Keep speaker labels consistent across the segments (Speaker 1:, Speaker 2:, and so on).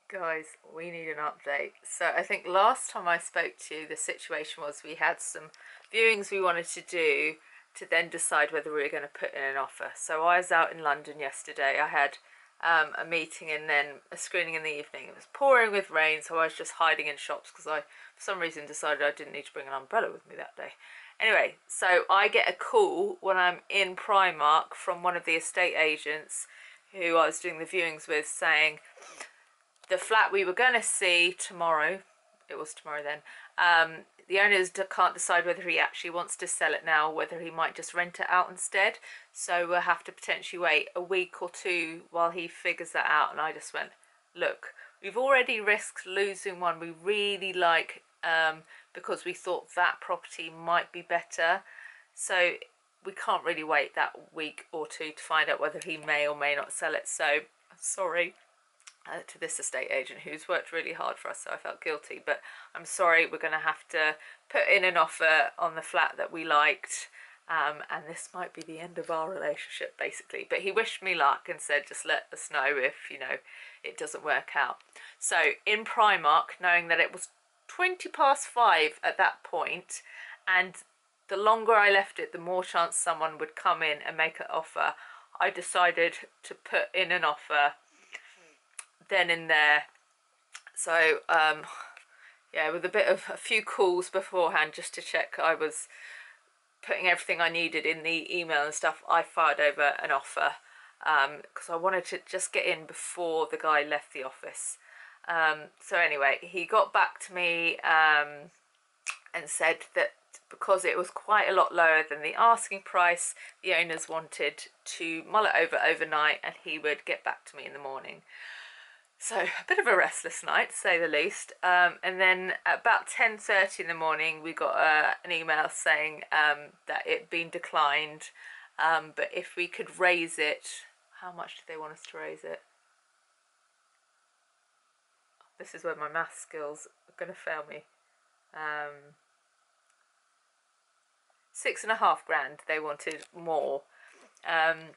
Speaker 1: Guys, we need an update. So I think last time I spoke to you, the situation was we had some viewings we wanted to do to then decide whether we were going to put in an offer. So I was out in London yesterday. I had a meeting and then a screening in the evening. It was pouring with rain, so I was just hiding in shops because I, for some reason, decided I didn't need to bring an umbrella with me that day. Anyway, so I get a call when I'm in Primark from one of the estate agents who I was doing the viewings with saying, the flat we were going to see tomorrow, it was tomorrow then, the owners can't decide whether he actually wants to sell it now or whether he might just rent it out instead. So we'll have to potentially wait a week or two while he figures that out. And I just went, look, we've already risked losing one we really like because we thought that property might be better. So we can't really wait that week or two to find out whether he may or may not sell it. So I'm sorry to this estate agent who's worked really hard for us, so I felt guilty, but I'm sorry, we're going to have to put in an offer on the flat that we liked, and this might be the end of our relationship basically. But he wished me luck and said just let us know if, you know, it doesn't work out. So in Primark, knowing that it was 5:20 at that point, and the longer I left it, the more chance someone would come in and make an offer, I decided to put in an offer then and there. So yeah, with a few calls beforehand just to check I was putting everything I needed in the email and stuff, I fired over an offer because I wanted to just get in before the guy left the office. So anyway, he got back to me and said that because it was quite a lot lower than the asking price, the owners wanted to mull it over overnight and he would get back to me in the morning. So a bit of a restless night, to say the least. And then at about 10:30 in the morning, we got an email saying that it'd been declined, but if we could raise it, how much did they want us to raise it? This is where my math skills are going to fail me. 6.5 grand, they wanted more. And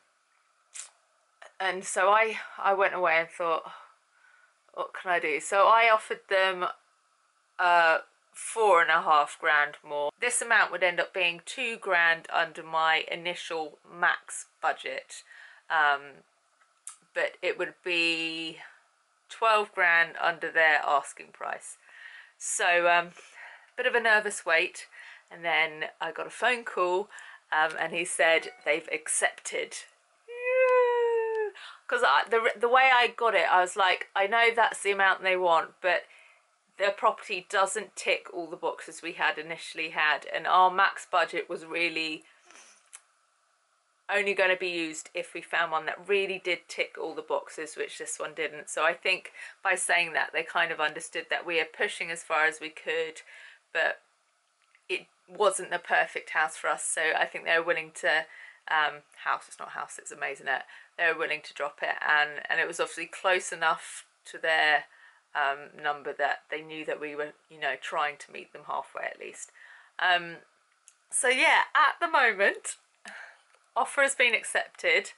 Speaker 1: so I went away and thought, what can I do? So I offered them 4.5 grand more. This amount would end up being 2 grand under my initial max budget, but it would be 12 grand under their asking price. So bit of a nervous wait, and then I got a phone call and he said they've accepted. Because the way I got it, I was like, I know that's the amount they want, but their property doesn't tick all the boxes we had initially had, and our max budget was really only going to be used if we found one that really did tick all the boxes, which this one didn't. So I think by saying that, they kind of understood that we are pushing as far as we could, but it wasn't the perfect house for us. So I think they were willing to it's not house, it's amazing it. They were willing to drop it, and it was obviously close enough to their number that they knew that we were, you know, trying to meet them halfway at least. So yeah, at the moment, offer has been accepted.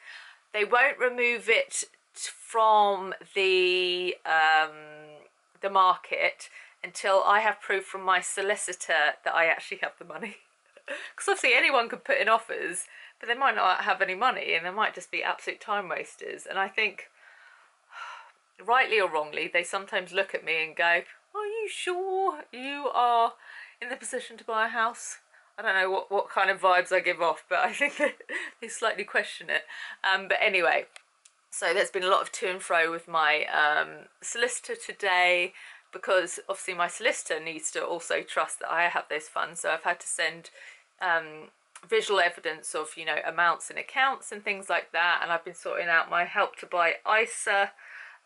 Speaker 1: They won't remove it from the market until I have proof from my solicitor that I actually have the money. Because obviously anyone could put in offers, but they might not have any money and they might just be absolute time wasters. And I think, rightly or wrongly, they sometimes look at me and go, are you sure you are in the position to buy a house? I don't know what kind of vibes I give off, but I think they slightly question it. But anyway, so there's been a lot of to and fro with my solicitor today, because obviously my solicitor needs to also trust that I have those funds. So I've had to send visual evidence of, you know, amounts in accounts and things like that. And I've been sorting out my Help to Buy ISA,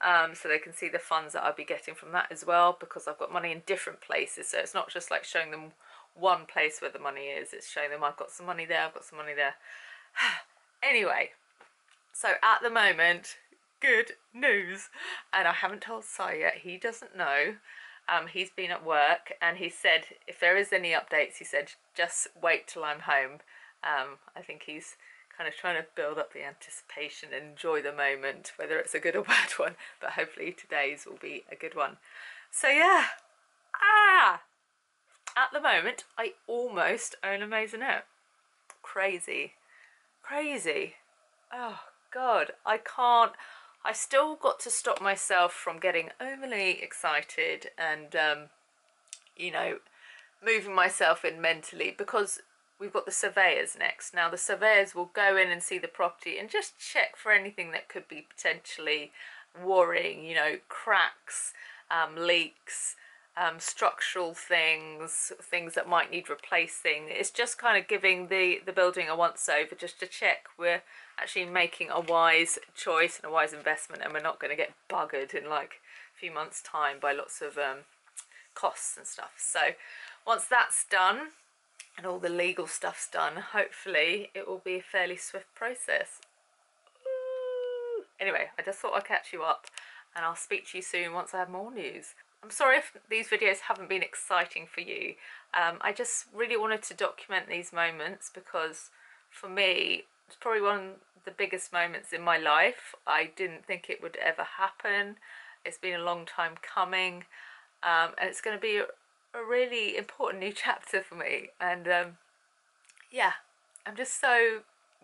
Speaker 1: so they can see the funds that I'll be getting from that as well, because I've got money in different places. So it's not just like showing them one place where the money is, it's showing them I've got some money there, I've got some money there. Anyway, so at the moment, good news. And I haven't told Si yet, he doesn't know. He's been at work, and he said if there is any updates, he said just wait till I'm home. I think he's kind of trying to build up the anticipation and enjoy the moment, whether it's a good or bad one, but hopefully today's will be a good one. So yeah, at the moment I almost own a maisonette. Crazy, crazy. Oh god, I still got to stop myself from getting overly excited and you know, moving myself in mentally, because we've got the surveyors next. Now the surveyors will go in and see the property and just check for anything that could be potentially worrying, you know, cracks, leaks, structural things that might need replacing. It's just kind of giving the building a once over, just to check we're actually making a wise choice and a wise investment, and we're not going to get buggered in like a few months time by lots of costs and stuff. So once that's done and all the legal stuff's done, hopefully it will be a fairly swift process. Ooh. Anyway, I just thought I'd catch you up, and I'll speak to you soon once I have more news. I'm sorry if these videos haven't been exciting for you. I just really wanted to document these moments because for me it's probably one of the biggest moments in my life. I didn't think it would ever happen. It's been a long time coming, and it's going to be a really important new chapter for me. And yeah, I'm just so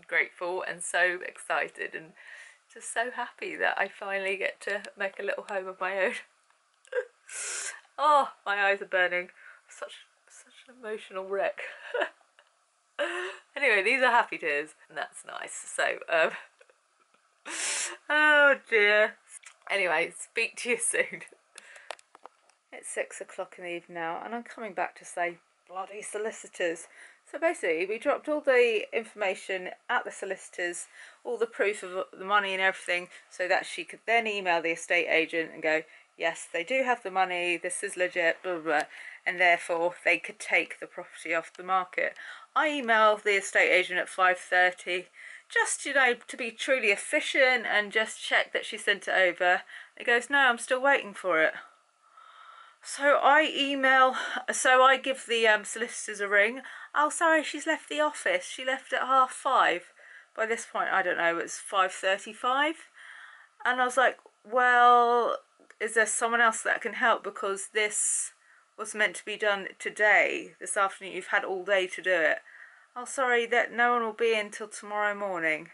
Speaker 1: grateful and so excited and just so happy that I finally get to make a little home of my own. Oh, my eyes are burning. Such an emotional wreck. Anyway, these are happy tears, and that's nice. So, oh dear. Anyway, speak to you soon. It's 6 o'clock in the evening now, and I'm coming back to say bloody solicitors. So basically, we dropped all the information at the solicitors, all the proof of the money and everything, so that she could then email the estate agent and go, yes, they do have the money, this is legit, blah, blah, blah, and therefore they could take the property off the market. I emailed the estate agent at 5:30, just, you know, to be truly efficient and just check that she sent it over. It goes, no, I'm still waiting for it. So I give the solicitors a ring. Oh, sorry, she's left the office. She left at 5:30. By this point, I don't know, it's 5:35. And I was like, well, is there someone else that can help? Because this was meant to be done today, this afternoon. You've had all day to do it. Oh, sorry, that no one will be in till tomorrow morning.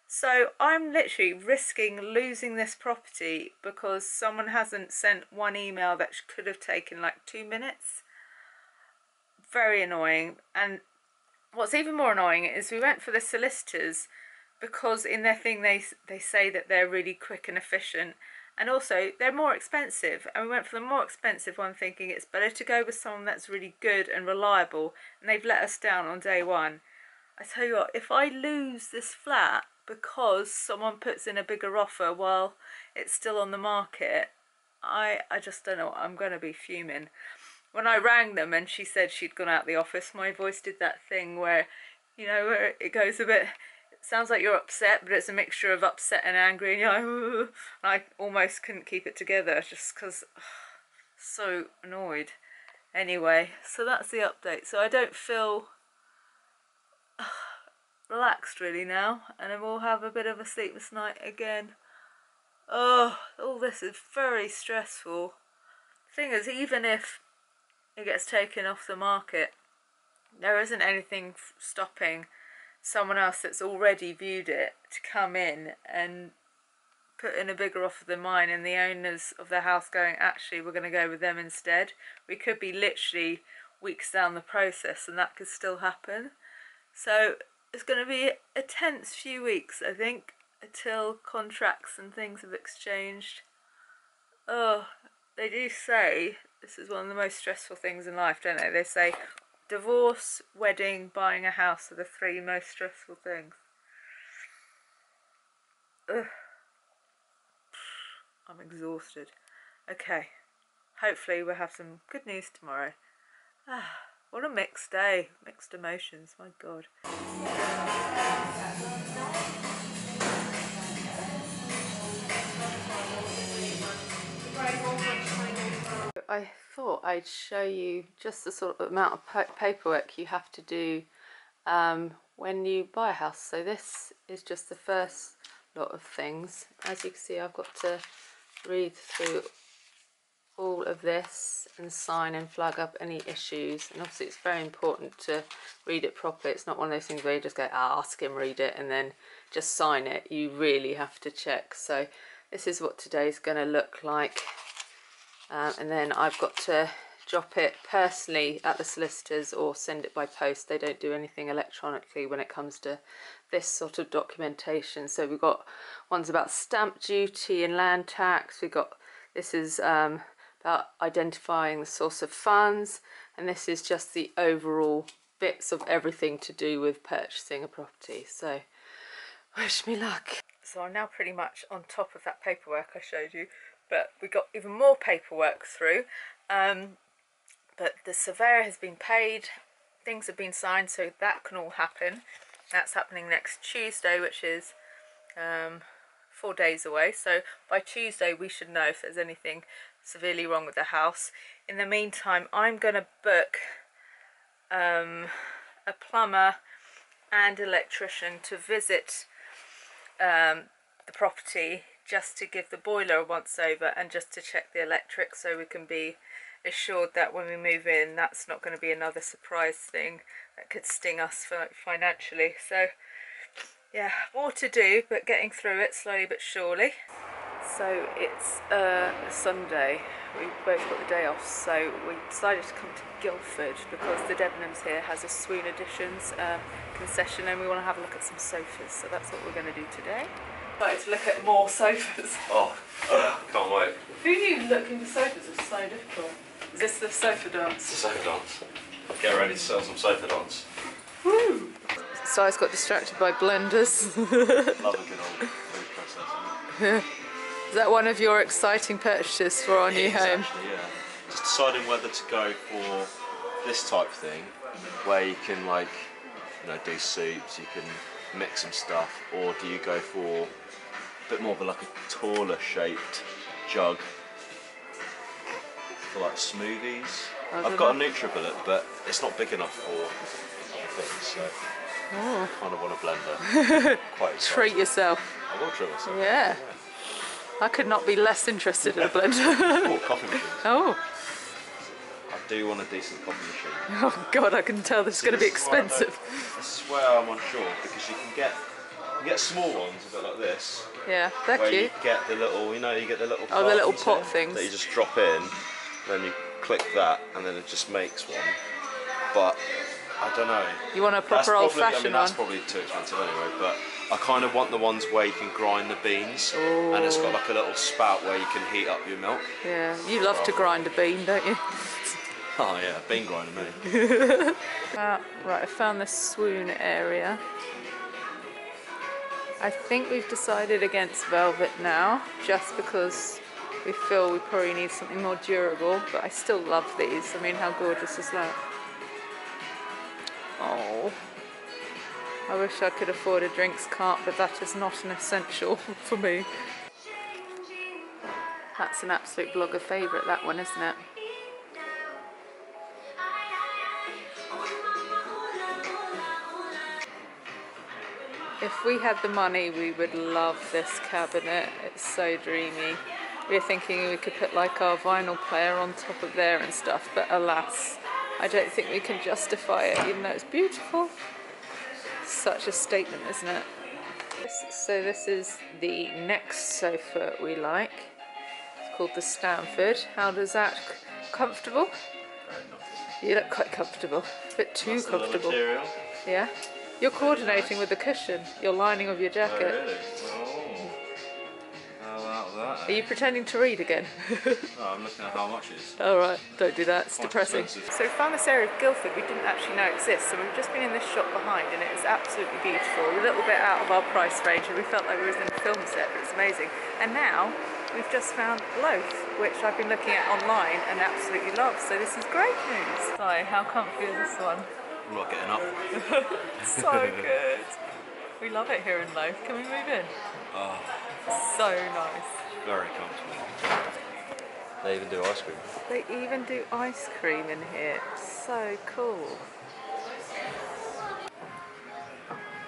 Speaker 1: So I'm literally risking losing this property because someone hasn't sent one email that could have taken like 2 minutes. Very annoying. And what's even more annoying is we went for the solicitors because in their thing they say that they're really quick and efficient, and also they're more expensive, and we went for the more expensive one thinking it's better to go with someone that's really good and reliable, and they've let us down on day one. I tell you what, if I lose this flat because someone puts in a bigger offer while it's still on the market, I just don't know, I'm going to be fuming. When I rang them and she said she'd gone out the office, my voice did that thing where, you know, where it goes a bit, it sounds like you're upset, but it's a mixture of upset and angry, and you're like, ooh, and I almost couldn't keep it together just because so annoyed. Anyway, so that's the update. So I don't feel relaxed really now, and I will have a bit of a sleepless night again. Oh, all this is very stressful. The thing is, even if it gets taken off the market, there isn't anything stopping someone else that's already viewed it to come in and put in a bigger offer than mine, and the owners of the house going, actually, we're going to go with them instead. We could be literally weeks down the process, and that could still happen. So it's going to be a tense few weeks, I think, until contracts and things have exchanged. Oh, they do say this is one of the most stressful things in life, don't they? They say divorce, wedding, buying a house are the 3 most stressful things. Ugh. I'm exhausted. Okay, hopefully we'll have some good news tomorrow. What a mixed day, mixed emotions, my God. I thought I'd show you just the sort of amount of paperwork you have to do when you buy a house. So this is just the first lot of things. As you can see, I've got to read through all of this and sign and flag up any issues, and obviously it's very important to read it properly. It's not one of those things where you just go, ask him, read it and then just sign it. You really have to check. So this is what today's going to look like, and then I've got to drop it personally at the solicitors or send it by post. They don't do anything electronically when it comes to this sort of documentation. So we've got ones about stamp duty and land tax. We've got, this is about identifying the source of funds, and this is just the overall bits of everything to do with purchasing a property. So wish me luck. So I'm now pretty much on top of that paperwork I showed you, but we got even more paperwork through. But the surveyor has been paid, things have been signed, so that can all happen. That's happening next Tuesday, which is 4 days away. So by Tuesday we should know if there's anything severely wrong with the house. In the meantime, I'm going to book a plumber and electrician to visit the property, just to give the boiler a once over and just to check the electric, so we can be assured that when we move in, that's not going to be another surprise thing that could sting us financially. So yeah, more to do, but getting through it slowly but surely. So it's Sunday, we both got the day off, so we decided to come to Guildford because the Debenhams here has a Swoon Editions concession, and we want to have a look at some sofas, so that's what we're going to do today. Started to look at more sofas.
Speaker 2: Oh, can't wait.
Speaker 1: Who knew looking for sofas was so difficult? Is this the sofa dance?
Speaker 2: It's a sofa dance. Get ready to sell some sofa dance.
Speaker 1: Woo! So I got distracted by blenders.
Speaker 2: Love a good old food processor.
Speaker 1: Is that one of your exciting purchases for our new home?
Speaker 2: Actually, yeah. Just deciding whether to go for this type of thing, where you can, like, you know, do soups, you can mix some stuff, or do you go for a bit more of a taller shaped jug for like smoothies? I've got a NutriBullet, but it's not big enough for other things, so I kind of want a blender. Quite excited.
Speaker 1: Treat yourself.
Speaker 2: I will treat myself.
Speaker 1: Yeah. I could not be less interested in a blender.
Speaker 2: Oh, coffee machines.
Speaker 1: Oh.
Speaker 2: I do want a decent coffee machine.
Speaker 1: Oh God, I can tell this is going to be expensive.
Speaker 2: This is where I'm unsure, because you can get small ones a bit like this.
Speaker 1: Yeah, they're
Speaker 2: where
Speaker 1: cute.
Speaker 2: You get the little, you get the little.
Speaker 1: Oh, the little pot
Speaker 2: here
Speaker 1: things.
Speaker 2: That you just drop in, then you click that, and then it just makes one. But I don't know.
Speaker 1: You want a proper old-fashioned one?
Speaker 2: That's probably too expensive anyway. But I kind of want the ones where you can grind the beans, and it's got like a little spout where you can heat up your milk.
Speaker 1: Yeah, you love to grind a bean, don't you?
Speaker 2: Oh yeah, bean grinder me.
Speaker 1: Right, I found this Swoon area. I think we've decided against velvet now, just because we feel we probably need something more durable, but I still love these. I mean, how gorgeous is that? Oh, I wish I could afford a drinks cart, but that is not an essential for me. That's an absolute blogger favourite, that one, isn't it? If we had the money, we would love this cabinet. It's so dreamy. We were thinking we could put like our vinyl player on top of there and stuff, but alas, I don't think we can justify it, even though it's beautiful. Such a statement, isn't it? So this is the next sofa we like. It's called the Stanford. How does that? Comfortable? You look quite comfortable. A bit too comfortable. Yeah. You're coordinating with the cushion. You're lining of your jacket.
Speaker 2: Oh, really? Oh. How about that?
Speaker 1: Are you pretending to read again?
Speaker 2: No, I'm looking at how much it is.
Speaker 1: All right, don't do that. It's
Speaker 2: Quite
Speaker 1: depressing.
Speaker 2: expensive.
Speaker 1: So we found this area of Guildford we didn't actually know exists. So we've just been in this shop behind, and it is absolutely beautiful. A little bit out of our price range, and we felt like we were in a film set, but it's amazing. And now we've just found Loaf, which I've been looking at online and absolutely love. So this is great news. So how comfy is this one?
Speaker 2: I'm not getting up.
Speaker 1: So good. We love it here in Loaf. Can we move in?
Speaker 2: Oh,
Speaker 1: So nice.
Speaker 2: very comfortable. They even do ice cream.
Speaker 1: They even do ice cream in here. So cool.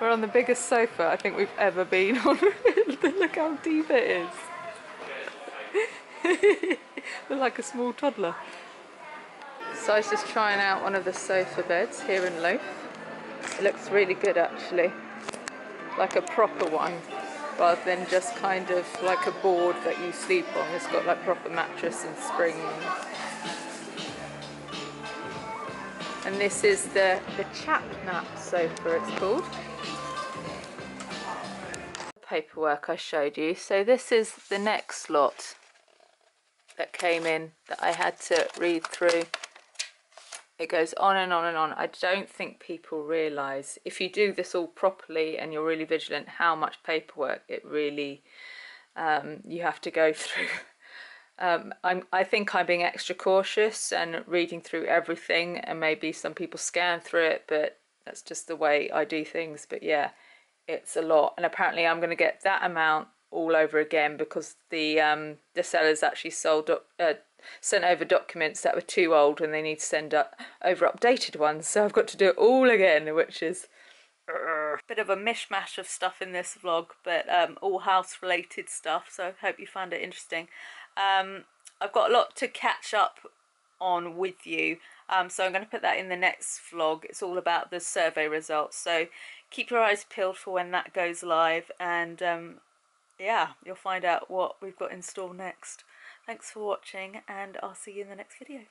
Speaker 1: We're on the biggest sofa I think we've ever been on. Look how deep it is. We're like a small toddler. So I was just trying out one of the sofa beds here in Loaf. It looks really good actually, like a proper one, rather than just kind of like a board that you sleep on. It's got like proper mattress and springs. And this is the chap nap sofa it's called. Paperwork I showed you. So this is the next lot that came in that I had to read through. It goes on and on and on. I don't think people realise, if you do this all properly and you're really vigilant, how much paperwork it really you have to go through. I think I'm being extra cautious and reading through everything, and maybe some people scan through it, but that's just the way I do things. But yeah, it's a lot, and apparently I'm going to get that amount all over again because the sellers actually sent over documents that were too old and they need to send over updated ones, so I've got to do it all again, which is a bit of a mishmash of stuff in this vlog, but all house related stuff, so I hope you found it interesting. I've got a lot to catch up on with you, so I'm going to put that in the next vlog. It's all about the survey results, so keep your eyes peeled for when that goes live, and yeah, you'll find out what we've got in store next. Thanks for watching, and I'll see you in the next video.